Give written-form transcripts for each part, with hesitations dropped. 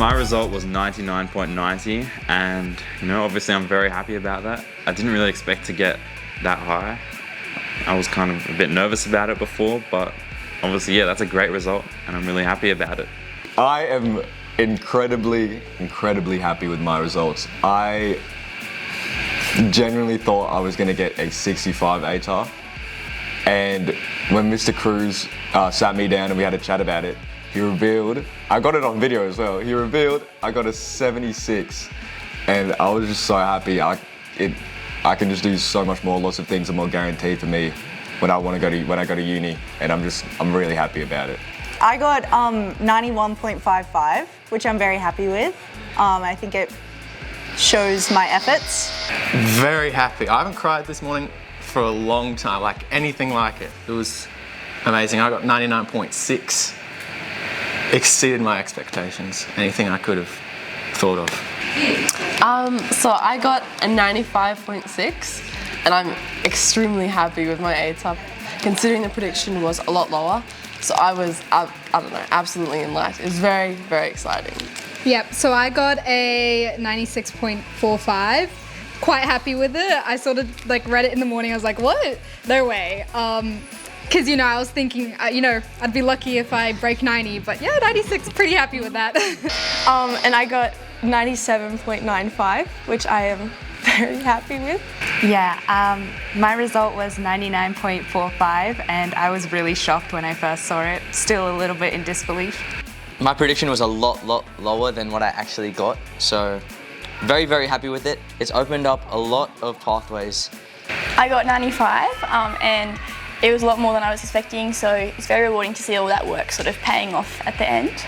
my result was 99.90, and obviously I'm very happy about that. I didn't really expect to get that high. I was kind of a bit nervous about it before, but obviously, yeah, that's a great result, and I'm really happy about it. I am incredibly happy with my results. I genuinely thought I was going to get a 65 ATAR, and when Mr. Cruz sat me down and we had a chat about it, he revealed, I got it on video as well, he revealed I got a 76, and I was just so happy. I can just do so much more, lots of things are more guaranteed for me when I go to uni, and I'm really happy about it. I got 91.55, which I'm very happy with. I think it shows my efforts. Very happy. I haven't cried this morning for a long time, like anything like it. It was amazing. I got 99.6. Exceeded my expectations, anything I could have thought of. So I got a 95.6, and I'm extremely happy with my ATAR, considering the prediction was a lot lower. So I was, I don't know, absolutely in light. It was very, very exciting. Yep, so I got a 96.45. Quite happy with it. I sort of read it in the morning. I was like, what? No way. Because, I was thinking, I'd be lucky if I break 90, but yeah, 96, pretty happy with that. And I got 97.95, which I am very happy with. Yeah, my result was 99.45, and I was really shocked when I first saw it. Still a little bit in disbelief. My prediction was a lot lower than what I actually got, so very, very happy with it. It's opened up a lot of pathways. I got 95, and it was a lot more than I was expecting, so it's very rewarding to see all that work sort of paying off at the end.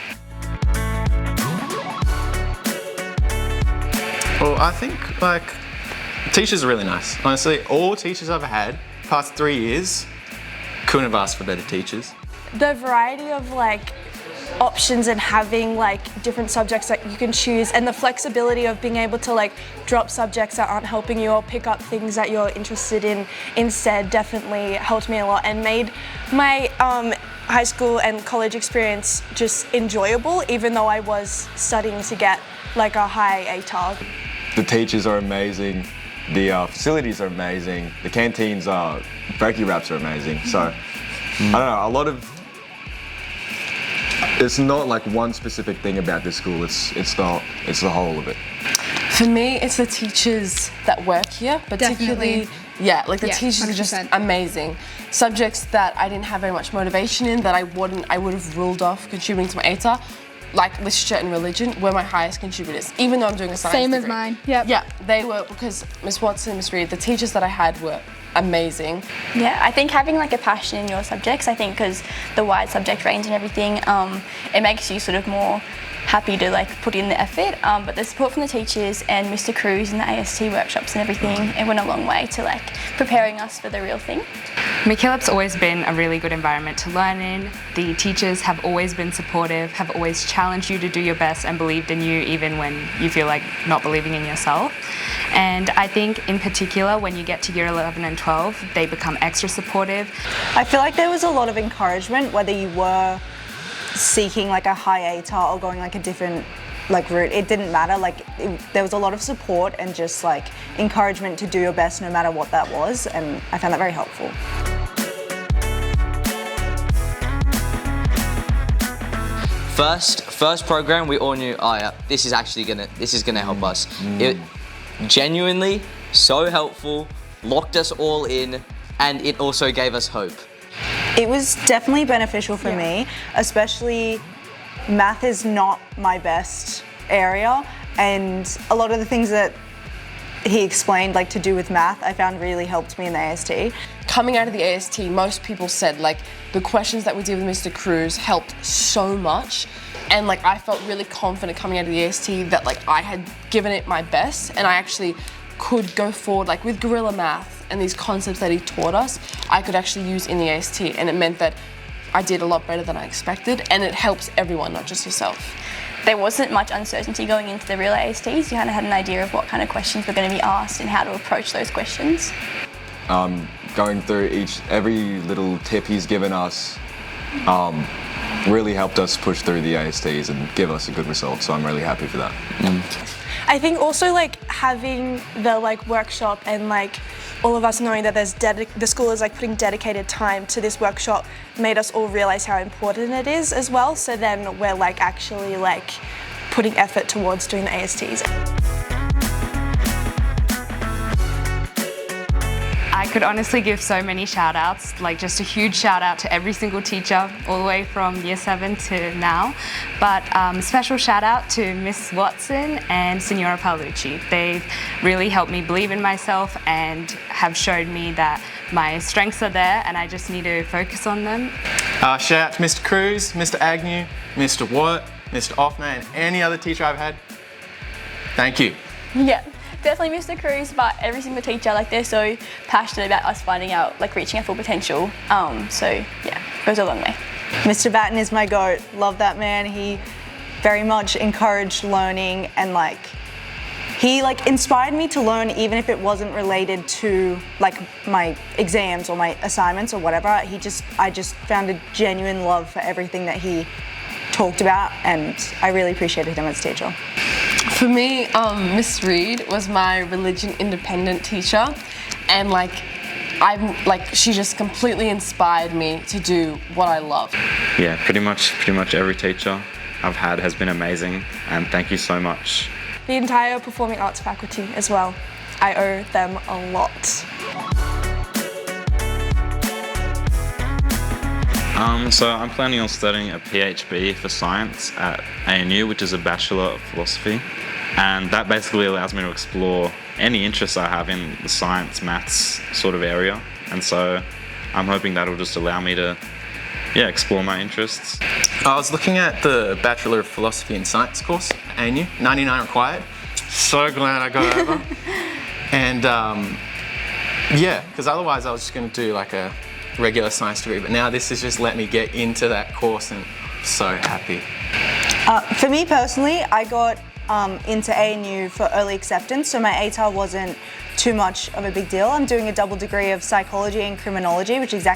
Well, I think teachers are really nice. Honestly, all teachers I've had past 3 years couldn't have asked for better teachers. The variety of options and having different subjects that you can choose, and the flexibility of being able to drop subjects that aren't helping you or pick up things that you're interested in instead definitely helped me a lot and made my high school and college experience just enjoyable, even though I was studying to get a high ATAR. The teachers are amazing, the facilities are amazing, the canteens are, brekkie wraps are amazing. So, I don't know, it's not one specific thing about this school, it's the whole of it. For me, it's the teachers that work here, particularly, Definitely. teachers 100%. are just amazing. Subjects that I didn't have very much motivation in, that I would have ruled off contributing to my ATAR, like literature and religion, were my highest contributors, even though I'm doing a science Same degree. as mine, yep. Yeah, they were, because Miss Watson, Miss Reed, the teachers that I had were amazing. Yeah, I think having a passion in your subjects, I think because the wide subject range and everything, it makes you sort of more happy to put in the effort, but the support from the teachers and Mr. Cruz and the AST workshops and everything, it went a long way to preparing us for the real thing. MacKillop's always been a really good environment to learn in. The teachers have always been supportive, have always challenged you to do your best and believed in you even when you feel like not believing in yourself. And I think in particular when you get to year 11 and 12, they become extra supportive. I feel like there was a lot of encouragement, whether you were seeking a high ATAR or going a different route. It didn't matter. There was a lot of support and just encouragement to do your best no matter what that was, and I found that very helpful. First program, we all knew, oh yeah, this is gonna help us. It genuinely so helpful, locked us all in, and it also gave us hope. It was definitely beneficial for me, especially math is not my best area, and a lot of the things that he explained to do with math I found really helped me in the AST. Coming out of the AST, most people said the questions that we did with Mr. Cruz helped so much, and I felt really confident coming out of the AST that I had given it my best, and I actually could go forward with guerrilla math and these concepts that he taught us, I could actually use in the AST, and it meant that I did a lot better than I expected, and it helps everyone, not just yourself. There wasn't much uncertainty going into the real ASTs. You kind of had an idea of what kind of questions were going to be asked and how to approach those questions. Going through every little tip he's given us, really helped us push through the ASTs and give us a good result. So I'm really happy for that. I think also like having the like workshop and like all of us knowing that the school is like putting dedicated time to this workshop made us all realize how important it is as well. So then we're like actually like putting effort towards doing the ASTs. I could honestly give so many shout outs, like just a huge shout out to every single teacher all the way from year 7 to now. But special shout out to Miss Watson and Senora Paolucci. They've really helped me believe in myself and have showed me that my strengths are there and I just need to focus on them. Shout out to Mr. Cruz, Mr. Agnew, Mr. Watt, Mr. Offner, and any other teacher I've had. Thank you. Yeah, definitely Mr. Cruz, but every single teacher, like they're so passionate about us finding out, like reaching our full potential. So yeah, goes a long way. Mr. Batten is my goat. Love that man. He very much encouraged learning and like he like inspired me to learn even if it wasn't related to like my exams or my assignments or whatever. I just found a genuine love for everything that he talked about and I really appreciated him as a teacher. For me, Miss Reed was my religion independent teacher, and she just completely inspired me to do what I love. Yeah, pretty much every teacher I've had has been amazing, and thank you so much. The entire performing arts faculty as well. I owe them a lot. So I'm planning on studying a PhD for science at ANU, which is a Bachelor of Philosophy. And that basically allows me to explore any interests I have in the science, maths sort of area. And so I'm hoping that'll just allow me to, explore my interests. I was looking at the Bachelor of Philosophy and Science course at ANU, 99 required. So glad I got over. And because otherwise I was just going to do like a regular science degree, but now this has just let me get into that course and I'm so happy. For me personally, I got into ANU for early acceptance, so my ATAR wasn't too much of a big deal. I'm doing a double degree of psychology and criminology, which is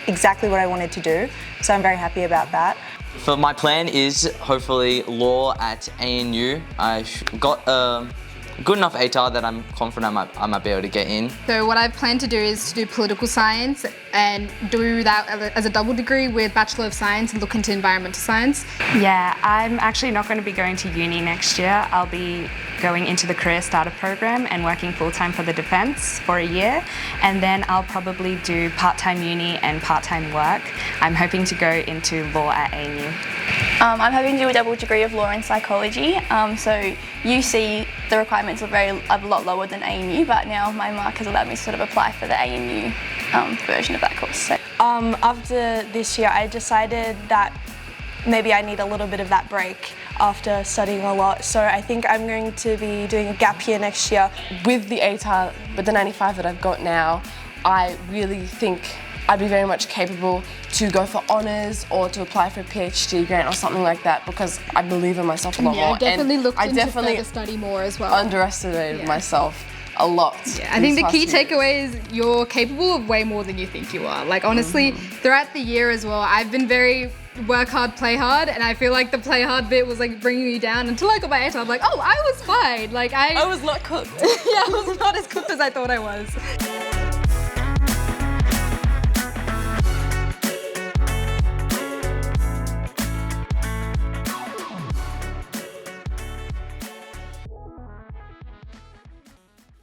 exactly what I wanted to do, so I'm very happy about that. So my plan is hopefully law at ANU. I got a good enough ATAR that I'm confident I might be able to get in. So what I've planned to do is to do political science and do that as a double degree with Bachelor of Science and look into environmental science. Yeah, I'm actually not going to be going to uni next year. I'll be going into the Career Starter program and working full-time for the Defence for a year, and then I'll probably do part-time uni and part-time work. I'm hoping to go into law at ANU. I'm hoping to do a double degree of law and psychology. So UC, the requirements are a lot lower than ANU, but now my mark has allowed me to sort of apply for the ANU version of that course. So. After this year, I decided that maybe I need a little bit of that break after studying a lot. So I think I'm going to be doing a gap year next year. With the ATAR, with the 95 that I've got now, I really think I'd be very much capable to go for honours or to apply for a PhD grant or something like that because I believe in myself a lot more. I definitely and looked I into definitely further study more as well. underestimated myself a lot. Yeah, I think the key takeaway is you're capable of way more than you think you are. Like honestly, throughout the year as well, I've been very work hard, play hard, and I feel like the play hard bit was like bringing me down until I got my ATAR. I'm like, oh, I was fine. Like I was not cooked. Yeah, I was not as cooked as I thought I was.